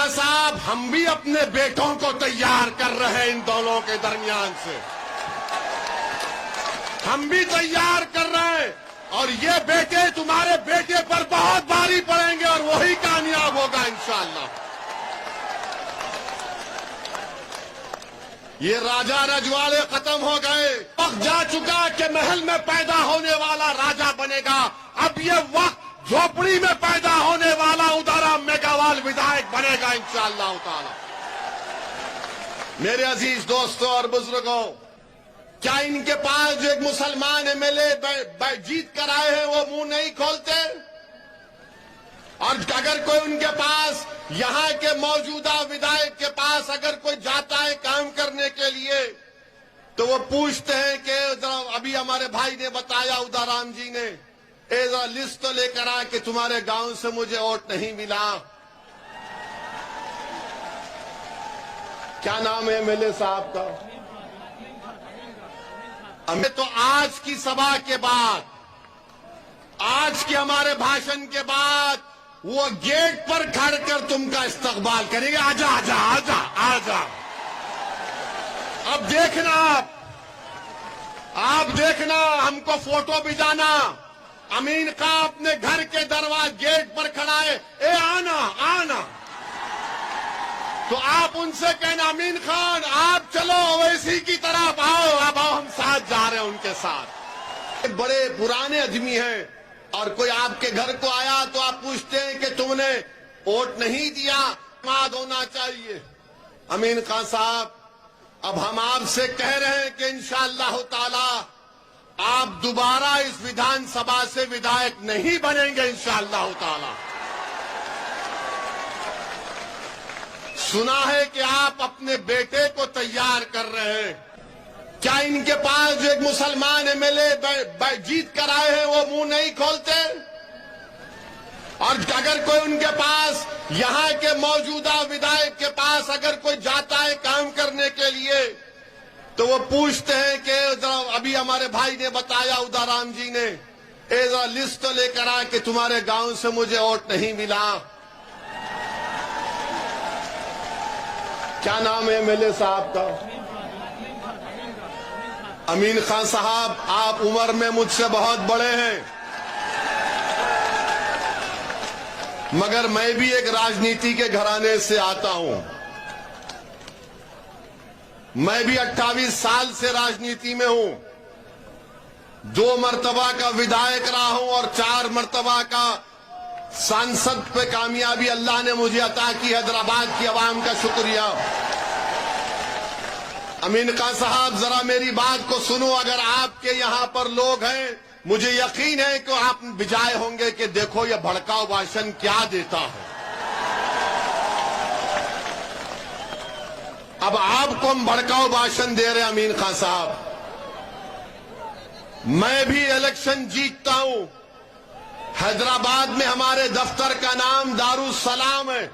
खान साहब, हम भी अपने बेटों को तैयार कर रहे हैं इन दोनों के दरमियान से, हम भी तैयार कर रहे हैं और ये बेटे तुम्हारे बेटे पर बहुत भारी पड़ेंगे और वही कामयाब होगा इंशाअल्लाह। ये राजा रजवाड़े खत्म हो गए, वक्त जा चुका कि महल में पैदा होने वाला राजा बनेगा। अब ये वक्त झोपड़ी में पैदा होने वाला उदारा मेघावाल विधायक बनेगा इंशाअल्लाह ताला। मेरे अजीज दोस्तों और बुजुर्गों, क्या इनके पास जो एक मुसलमान एमएलए जीत कर आए हैं वो मुंह नहीं खोलते? और अगर कोई उनके पास, यहां के मौजूदा विधायक के पास अगर कोई जाता है काम करने के लिए तो वो पूछते हैं कि अभी हमारे भाई ने बताया, उदाराम जी ने, जरा लिस्ट तो लेकर आ कि तुम्हारे गांव से मुझे वोट नहीं मिला। क्या नाम है एमएलए साहब का? हमें तो आज की सभा के बाद, आज के हमारे भाषण के बाद वो गेट पर खड़ कर तुमका इस्तकबाल करेंगे। आजा आजा आजा आजा। अब देखना, आप देखना, हमको फोटो भिजाना। अमीन खान अपने घर के दरवाजे गेट पर खड़ा है, ए आना आना। तो आप उनसे कहना, अमीन खान आप चलो ओवैसी की तरफ आओ, अब आओ, हम साथ जा रहे हैं उनके साथ। बड़े पुराने आदमी हैं और कोई आपके घर को आया तो आप पूछते हैं कि तुमने वोट नहीं दिया, माद होना चाहिए। अमीन खान साहब, अब हम आपसे कह रहे हैं कि इंशाअल्लाह ताला आप दोबारा इस विधानसभा से विधायक नहीं बनेंगे इंशाअल्लाह ताला। सुना है कि आप अपने बेटे को तैयार कर रहे हैं। क्या इनके पास जो एक मुसलमान एमएलए जीत कर आए हैं वो मुंह नहीं खोलते? और अगर कोई उनके पास, यहां के मौजूदा विधायक के पास अगर कोई जाता है काम करने के लिए तो वो पूछते हैं कि अभी हमारे भाई ने बताया, उदाराम जी ने, जरा लिस्ट तो लेकर आ कि तुम्हारे गांव से मुझे वोट नहीं मिला। क्या नाम है एमएलए साहब का? अमीन खान साहब, आप उम्र में मुझसे बहुत बड़े हैं, मगर मैं भी एक राजनीति के घराने से आता हूं। मैं भी 28 साल से राजनीति में हूं। 2 मर्तबा का विधायक रहा हूं और 4 मर्तबा का सांसद पे कामयाबी अल्लाह ने मुझे अता की। हैदराबाद की आवाम का शुक्रिया। अमीन खान साहब, जरा मेरी बात को सुनो। अगर आपके यहां पर लोग हैं, मुझे यकीन है कि आप बिजाए होंगे कि देखो ये भड़काऊ भाषण क्या देता है। अब आपको हम भड़काऊ भाषण दे रहे हैं अमीन खान साहब। मैं भी इलेक्शन जीतता हूं। हैदराबाद में हमारे दफ्तर का नाम दारुस्सलाम है।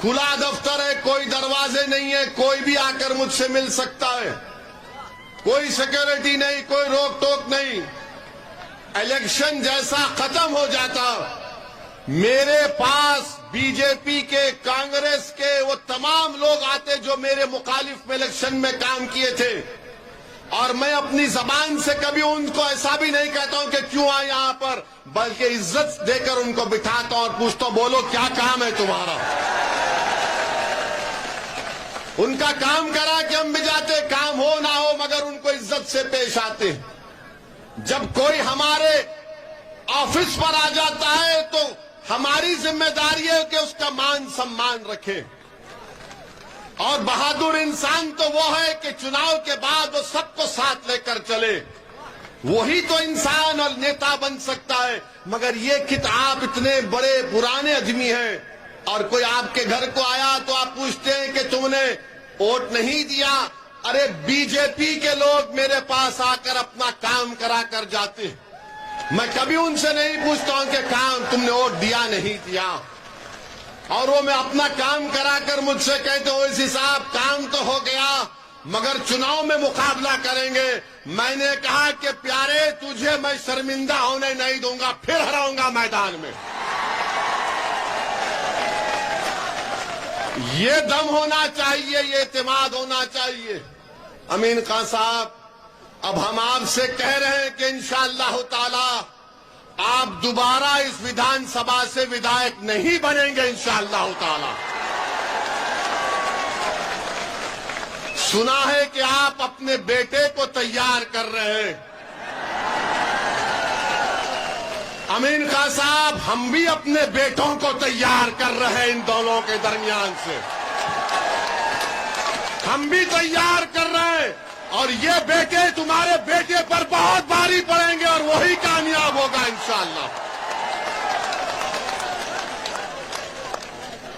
खुला दफ्तर है, कोई दरवाजे नहीं है, कोई भी आकर मुझसे मिल सकता है। कोई सिक्योरिटी नहीं, कोई रोक टोक नहीं। इलेक्शन जैसा खत्म हो जाता, मेरे पास बीजेपी के, कांग्रेस के वो तमाम लोग आते जो मेरे मुखालिफ में इलेक्शन में काम किए थे, और मैं अपनी जबान से कभी उनको ऐसा भी नहीं कहता हूं कि क्यों आए यहां पर, बल्कि इज्जत देकर उनको बिठाता हूं और पूछता हूं, बोलो क्या काम है तुम्हारा। उनका काम करा कि हम भी जाते, काम हो ना हो, मगर उनको इज्जत से पेश आते। जब कोई हमारे ऑफिस पर आ जाता है तो हमारी जिम्मेदारी है कि उसका मान सम्मान रखें। और बहादुर इंसान तो वो है कि चुनाव के बाद वो सबको साथ लेकर चले। वही तो इंसान और नेता बन सकता है। मगर ये कि आप इतने बड़े पुराने आदमी हैं और कोई आपके घर को आया तो आप पूछते हैं कि तुमने वोट नहीं दिया। अरे बीजेपी के लोग मेरे पास आकर अपना काम करा कर जाते हैं। मैं कभी उनसे नहीं पूछता हूं कि काम तुमने वोट दिया नहीं दिया, और वो मैं अपना काम कराकर मुझसे कहते हो इसी साहब काम तो हो गया मगर चुनाव में मुकाबला करेंगे। मैंने कहा कि प्यारे तुझे मैं शर्मिंदा होने नहीं दूंगा, फिर हराऊंगा मैदान में। ये दम होना चाहिए, ये एतमाद होना चाहिए। अमीन खान साहब, अब हम आपसे कह रहे हैं कि इंशाअल्लाह ताला आप दोबारा इस विधानसभा से विधायक नहीं बनेंगे इंशाअल्लाह ताला। सुना है कि आप अपने बेटे को तैयार कर रहे हैं। अमीन खान साहब, हम भी अपने बेटों को तैयार कर रहे हैं। इन दोनों के दरमियान से हम भी तैयार कर रहे हैं, और ये बेटे तुम्हारे बेटे पर बहुत भारी पड़ेंगे और वही कामयाब होगा इंशाअल्लाह।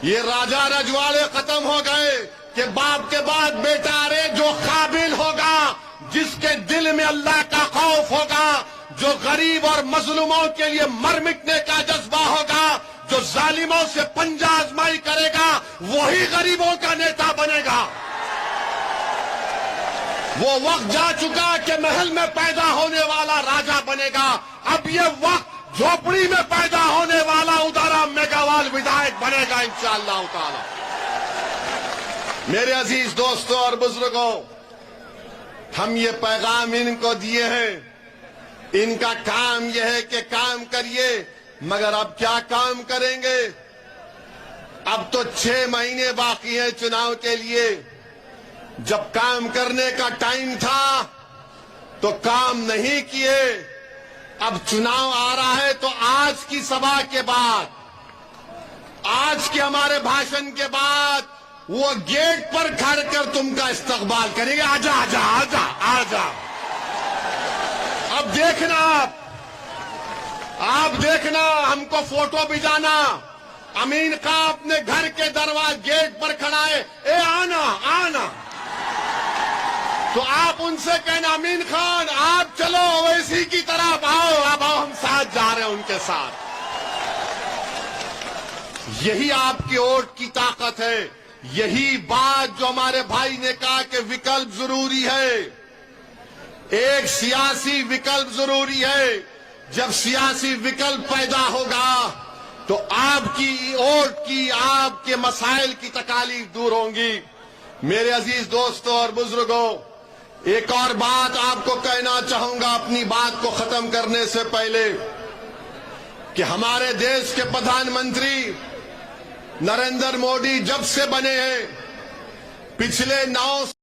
ये राजा रजवाड़े खत्म हो गए कि बाप के बाद बेटा, अरे जो काबिल होगा, जिसके दिल में अल्लाह का खौफ होगा, जो गरीब और मजलूमों के लिए मर मिटने का जज्बा होगा, जो जालिमों से पंजा आजमाई करेगा, वही गरीबों का नेता बनेगा। वो वक्त जा चुका कि महल में पैदा होने वाला राजा बनेगा। अब ये वक्त झोपड़ी में पैदा होने वाला उदारा मेघावाल विधायक बनेगा इंशाअल्लाह ताला। मेरे अजीज दोस्तों और बुजुर्गों, हम ये पैगाम इनको दिए हैं। इनका काम यह है कि काम करिए, मगर अब क्या काम करेंगे? अब तो 6 महीने बाकी हैं चुनाव के लिए। जब काम करने का टाइम था तो काम नहीं किए। अब चुनाव आ रहा है तो आज की सभा के बाद, आज के हमारे भाषण के बाद वो गेट पर खड़ कर तुमका इस्तकबाल करेंगे। आजा आजा आजा आजा। अब देखना, आप देखना, हमको फोटो भिजाना। अमीन खान अपने घर के दरवाजे गेट पर खड़ा है, ए आना आना। तो आप उनसे कहना, अमीन खान आप चलो ओवैसी की तरफ आओ। अब आओ, हम साथ जा रहे हैं उनके साथ। यही आपके वोट की ताकत है। यही बात जो हमारे भाई ने कहा कि विकल्प जरूरी है, एक सियासी विकल्प जरूरी है। जब सियासी विकल्प पैदा होगा तो आपकी वोट की, आपके मसाइल की तकालीफ दूर होंगी। मेरे अजीज दोस्तों और बुजुर्गों, एक और बात आपको कहना चाहूंगा अपनी बात को खत्म करने से पहले, कि हमारे देश के प्रधानमंत्री नरेंद्र मोदी जब से बने हैं, पिछले 9